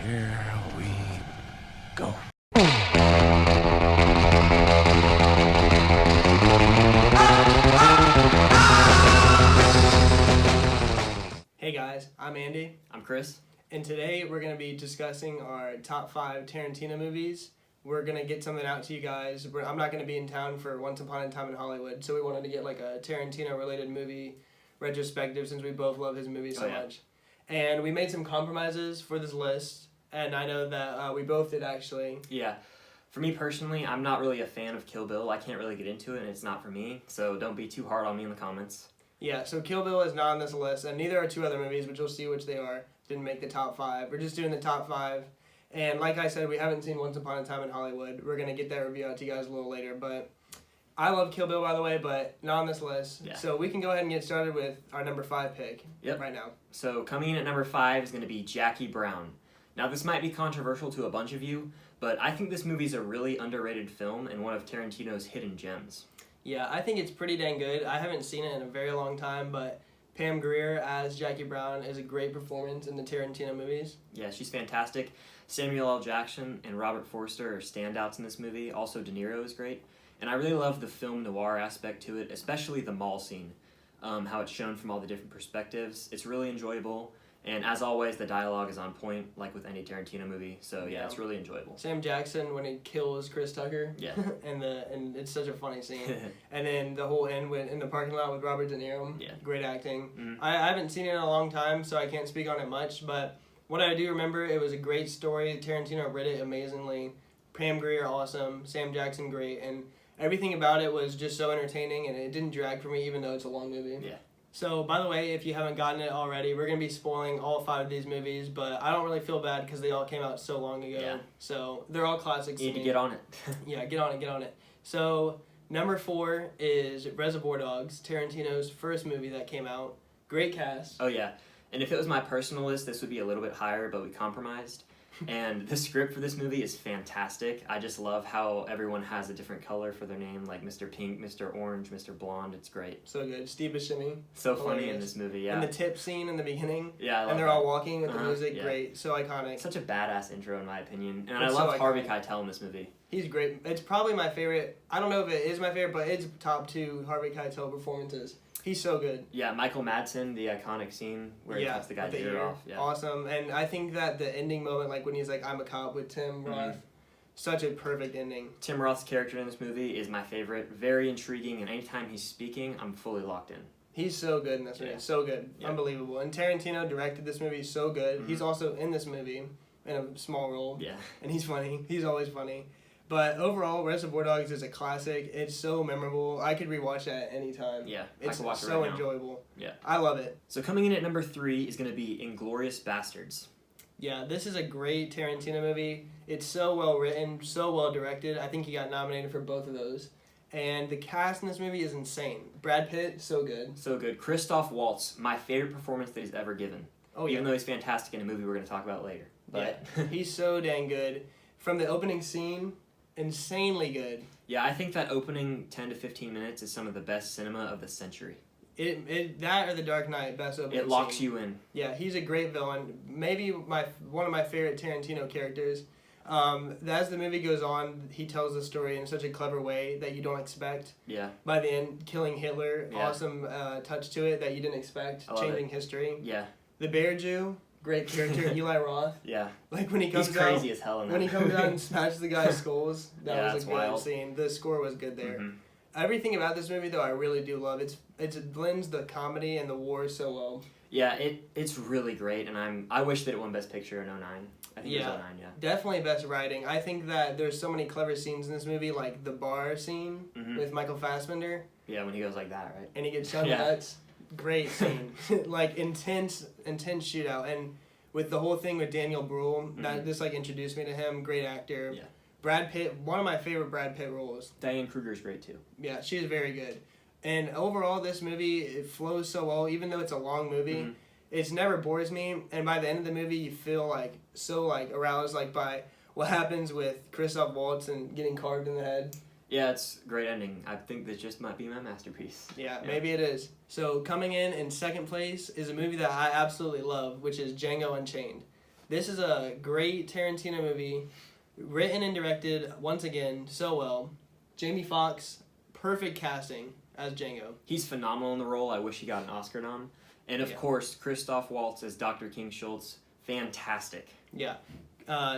Here we go. Hey guys, I'm Andy. I'm Chris. And today we're going to be discussing our top 5 Tarantino movies. We're going to get something out to you guys. I'm not going to be in town for Once Upon a Time in Hollywood, so we wanted to get like a Tarantino-related movie retrospective since we both love his movies so much. And we made some compromises for this list, and I know that we both did actually. Yeah. For me personally, I'm not really a fan of Kill Bill. I can't really get into it, and it's not for me, so don't be too hard on me in the comments. Yeah, so Kill Bill is not on this list, and neither are 2 other movies, which you'll see which they are. Didn't make the top 5. We're just doing the top 5. And like I said, we haven't seen Once Upon a Time in Hollywood. We're going to get that review out to you guys a little later. But I love Kill Bill, by the way, but not on this list. Yeah. So we can go ahead and get started with our number 5 pick right now. So coming in at number 5 is going to be Jackie Brown. Now this might be controversial to a bunch of you, but I think this movie is a really underrated film and one of Tarantino's hidden gems. Yeah, I think it's pretty dang good. I haven't seen it in a very long time, but Pam Grier as Jackie Brown is a great performance in the Tarantino movies. Yeah, she's fantastic. Samuel L. Jackson and Robert Forster are standouts in this movie. Also, De Niro is great. And I really love the film noir aspect to it, especially the mall scene, how it's shown from all the different perspectives. It's really enjoyable. And as always, the dialogue is on point, like with any Tarantino movie. So yeah, it's really enjoyable. Sam Jackson when he kills Chris Tucker. Yeah. and it's such a funny scene. And then the whole end in the parking lot with Robert De Niro. Yeah. Great acting. Mm-hmm. I haven't seen it in a long time, so I can't speak on it much. But what I do remember, it was a great story. Tarantino read it amazingly. Pam Grier, awesome. Sam Jackson, great. And everything about it was just so entertaining, and it didn't drag for me, even though it's a long movie. Yeah. So, by the way, if you haven't gotten it already, we're going to be spoiling all 5 of these movies, but I don't really feel bad because they all came out so long ago. Yeah. So, they're all classics. You need to get on it. Yeah, get on it. So, number 4 is Reservoir Dogs, Tarantino's first movie that came out. Great cast. Oh, yeah. And if it was my personal list, this would be a little bit higher, but we compromised. And the script for this movie is fantastic. I just love how everyone has a different color for their name, like Mr. Pink, Mr. Orange, Mr. Blonde. It's great. So good. Steve Buscemi. So funny in this movie, yeah. And the tip scene in the beginning. Yeah, I love And they're that. all walking with the music. Yeah. Great. So iconic. Such a badass intro, in my opinion. And It's I love so Harvey iconic. Keitel in this movie. He's great. It's probably my favorite. I don't know if it is my favorite, but it's top 2 Harvey Keitel performances. He's so good. Yeah, Michael Madsen, the iconic scene where he cuts the guy's ear off. Yeah. Awesome. And I think that the ending moment, like when he's like, I'm a cop with Tim Roth, such a perfect ending. Tim Roth's character in this movie is my favorite. Very intriguing, and anytime he's speaking, I'm fully locked in. He's so good in this movie. Yeah. So good. Yeah. Unbelievable. And Tarantino directed this movie so good. He's also in this movie in a small role. Yeah. And he's funny. He's always funny. But overall, Reservoir Dogs is a classic. It's so memorable. I could rewatch that any time. Yeah, It's I can watch it so right now. enjoyable. Yeah. I love it. So coming in at number 3 is going to be Inglourious Basterds. Yeah, this is a great Tarantino movie. It's so well written, so well directed. I think he got nominated for both of those. And the cast in this movie is insane. Brad Pitt, so good. So good. Christoph Waltz, my favorite performance that he's ever given. Oh, yeah. Even though he's fantastic in a movie we're going to talk about later. But Yeah, he's so dang good. From the opening scene, insanely good. yeah, I think that opening 10 to 15 minutes is some of the best cinema of the century. That or The Dark Knight, best opening It locks scene. you in. Yeah, he's a great villain. Maybe one of my favorite Tarantino characters. As the movie goes on, he tells the story in such a clever way that you don't expect. Yeah. By the end, killing Hitler, Yeah. awesome touch to it that you didn't expect, I love changing history. Yeah. The Bear Jew, great character, Eli Roth. Yeah. Like when he comes He's crazy out, as hell in that. when he comes out and smashes the guy's skulls, Yeah, that was that's a good wild. scene. The score was good there. Mhm. Everything about this movie, though, I really do love. It blends the comedy and the war so well. Yeah, it's really great, and I wish that it won Best Picture in 09. I think it was 09, yeah. Definitely best writing. I think that there's so many clever scenes in this movie, like the bar scene with Michael Fassbender, Yeah, when he goes like that, right? and he gets shot in the nuts. Great scene. Like, intense shootout. And with the whole thing with Daniel Bruhl, that just, like, introduced me to him. Great actor. Yeah. Brad Pitt, one of my favorite Brad Pitt roles. Diane Kruger's great, too. Yeah, she's very good. And overall, this movie, it flows so well, even though it's a long movie. It never bores me, and by the end of the movie, you feel like so like aroused like by what happens with Christoph Waltz and getting carved in the head. Yeah, it's a great ending. I think this just might be my masterpiece. Yeah, maybe it is. So coming in second place is a movie that I absolutely love, which is Django Unchained. This is a great Tarantino movie, written and directed, once again, so well. Jamie Foxx, perfect casting as Django. He's phenomenal in the role. I wish he got an Oscar nom. And of course, Christoph Waltz as Dr. King Schultz, fantastic. Yeah.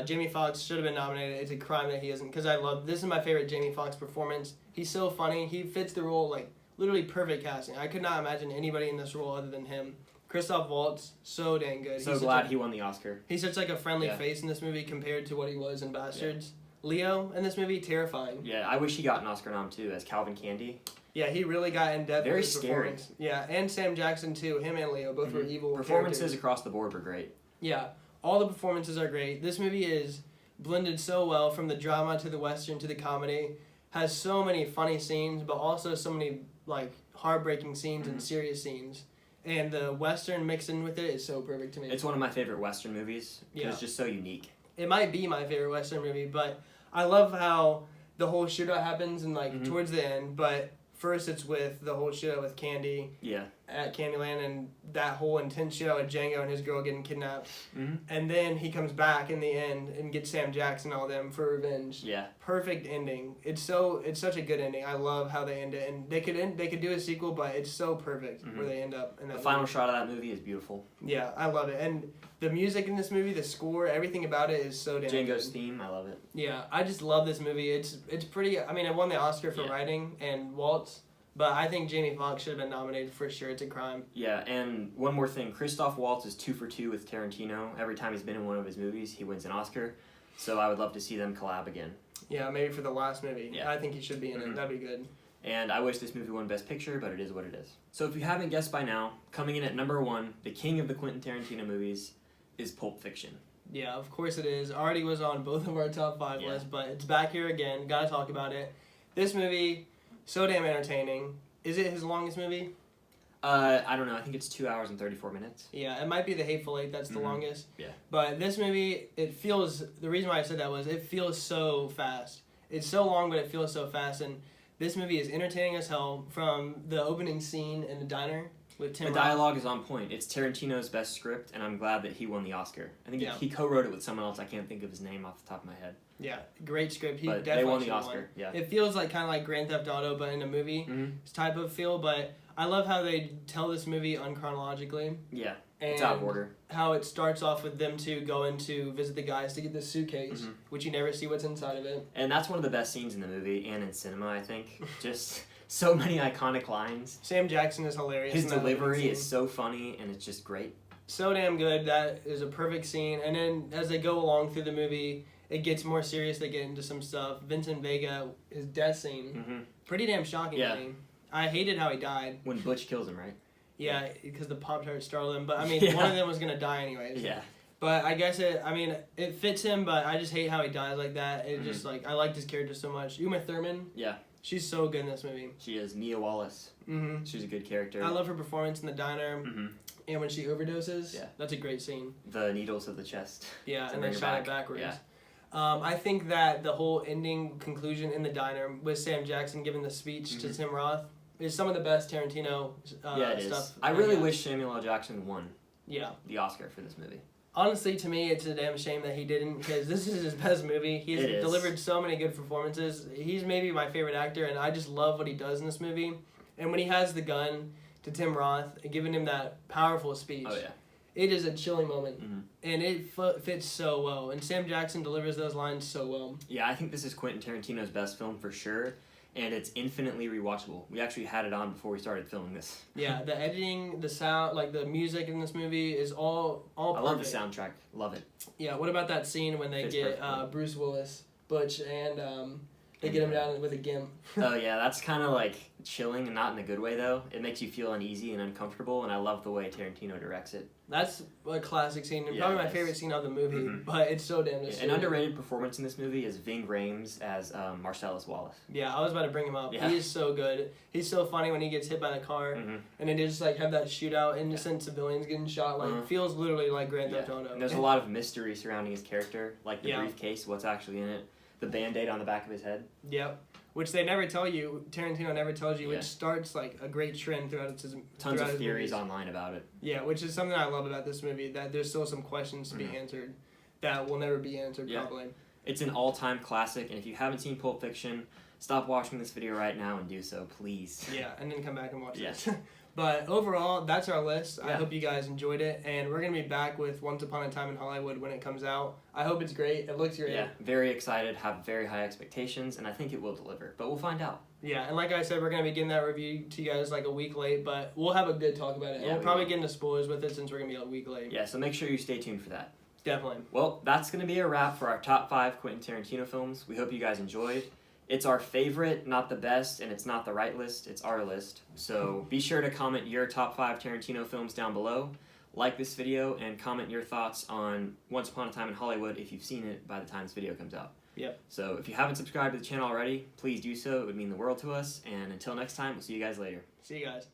Jamie Foxx should have been nominated. It's a crime that he isn't, because this is my favorite Jamie Foxx performance. He's so funny. He fits the role, like, literally perfect casting. I could not imagine anybody in this role other than him. Christoph Waltz, so dang good. So glad he won the Oscar. He's such like a friendly face in this movie compared to what he was in Bastards. Yeah. Leo in this movie, terrifying. Yeah, I wish he got an Oscar nom too as Calvin Candy. Yeah, he really got in depth. Very with his scary. Yeah, and Sam Jackson too. Him and Leo both were evil. Performances characters. across the board were great. Yeah, all the performances are great. This movie is blended so well from the drama to the western to the comedy. Has so many funny scenes, but also so many like heartbreaking scenes and serious scenes. And the western mixed in with it is so perfect to me. It's one of my favorite western movies. Yeah. It's just so unique. It might be my favorite western movie, but I love how the whole shootout happens and like towards the end. But first, it's with the whole shootout with Candy. Yeah. At Candyland, and that whole intense shootout with Django and his girl getting kidnapped. And then he comes back in the end and gets Sam Jackson and all them for revenge. Yeah. Perfect ending. It's such a good ending. I love how they end it, and they could do a sequel, but it's so perfect where they end up. In that the final shot of that movie is beautiful. Yeah, I love it, and the music in this movie, the score, everything about it is so damn Django's good. theme, I love it. Yeah, I just love this movie. It's pretty. I mean, it won the Oscar for writing and Waltz. But I think Jamie Foxx should have been nominated for sure. It's a crime. Yeah, and one more thing. Christoph Waltz is 2 for 2 with Tarantino. Every time he's been in one of his movies, he wins an Oscar. So I would love to see them collab again. Yeah, maybe for the last movie. Yeah. I think he should be in it. That'd be good. And I wish this movie won Best Picture, but it is what it is. So if you haven't guessed by now, coming in at number 1, the king of the Quentin Tarantino movies, is Pulp Fiction. Yeah, of course it is. Already was on both of our top 5 lists, but it's back here again. Gotta talk about it. This movie, so damn entertaining. Is it his longest movie? I don't know. I think it's 2 hours and 34 minutes. Yeah, it might be The Hateful Eight. That's the longest. Yeah. But this movie, the reason why I said that was it feels so fast. It's so long, but it feels so fast. And this movie is entertaining as hell from the opening scene in the diner with Tim Roth. The dialogue is on point. It's Tarantino's best script, and I'm glad that he won the Oscar. I think he co-wrote it with someone else. I can't think of his name off the top of my head. Yeah, great script. But they won the Oscar. Yeah. It feels like kind of like Grand Theft Auto, but in a movie type of feel. But I love how they tell this movie unchronologically. Yeah, and it's out of order. How it starts off with them two going to visit the guys to get this suitcase, which you never see what's inside of it. And that's one of the best scenes in the movie and in cinema, I think. Just so many iconic lines. Sam Jackson is hilarious. His delivery is so funny, and it's just great. So damn good. That is a perfect scene. And then as they go along through the movie, it gets more serious. They get into some stuff. Vincent Vega, his death scene, pretty damn shocking to me. I hated how he died. When Butch kills him, right? Yeah, because the Pop-Tart startled him. But, I mean, one of them was going to die anyways. Yeah. But I guess it fits him, but I just hate how he dies like that. It just, like, I liked his character so much. Uma Thurman. Yeah. She's so good in this movie. She is. Mia Wallace. She's a good character. I love her performance in the diner. And when she overdoses, that's a great scene. The needles of the chest. Yeah, and then shot it backwards. Yeah. I think that the whole ending conclusion in the diner with Sam Jackson giving the speech to Tim Roth is some of the best Tarantino stuff. I really wish Samuel L. Jackson won the Oscar for this movie. Honestly, to me, it's a damn shame that he didn't, because this is his best movie. He's delivered so many good performances. He's maybe my favorite actor, and I just love what he does in this movie. And when he has the gun to Tim Roth and giving him that powerful speech, it is a chilling moment. And it fits so well. And Sam Jackson delivers those lines so well. Yeah, I think this is Quentin Tarantino's best film for sure. And it's infinitely rewatchable. We actually had it on before we started filming this. Yeah, the editing, the sound, like the music in this movie is all perfect. I love the soundtrack. Love it. Yeah, what about that scene when they get Bruce Willis, Butch, and they get him down with a gimp? Oh yeah, that's kind of like chilling and not in a good way though. It makes you feel uneasy and uncomfortable, and I love the way Tarantino directs it. That's a classic scene, and probably my favorite scene of the movie, but it's so damn An underrated performance in this movie is Ving Rhames as Marcellus Wallace. Yeah, I was about to bring him up. Yeah. He is so good. He's so funny when he gets hit by the car, and then they just like have that shootout, innocent civilians getting shot. Like feels literally like Grand Theft Auto. And there's a lot of mystery surrounding his character, like the briefcase, what's actually in it, the Band-Aid on the back of his head. Yep. Which they never tell you, Tarantino never tells you, which starts like a great trend throughout his Tons of theories online about it. Yeah, which is something I love about this movie, that there's still some questions to be answered. that will never be answered, Yeah. probably. It's an all-time classic, and if you haven't seen Pulp Fiction, stop watching this video right now and do so, please. Yeah, and then come back and watch Yes. it. But overall, that's our list. I Yeah. hope you guys enjoyed it, and we're going to be back with Once Upon a Time in Hollywood when it comes out. I hope it's great. It looks great. Yeah, very excited, have very high expectations, and I think it will deliver, but we'll find out. Yeah, and like I said, we're going to be getting that review to you guys like a week late, but we'll have a good talk about it. And Yeah, we'll we probably will. get into spoilers with it since we're going to be a week late. Yeah, so make sure you stay tuned for that. Definitely. Well, that's going to be a wrap for our top 5 Quentin Tarantino films. We hope you guys enjoyed. It's our favorite, not the best, and it's not the right list, it's our list. So be sure to comment your top 5 Tarantino films down below. Like this video, and comment your thoughts on Once Upon a Time in Hollywood if you've seen it by the time this video comes out. Yep. So if you haven't subscribed to the channel already, please do so. It would mean the world to us. And until next time, we'll see you guys later. See you guys.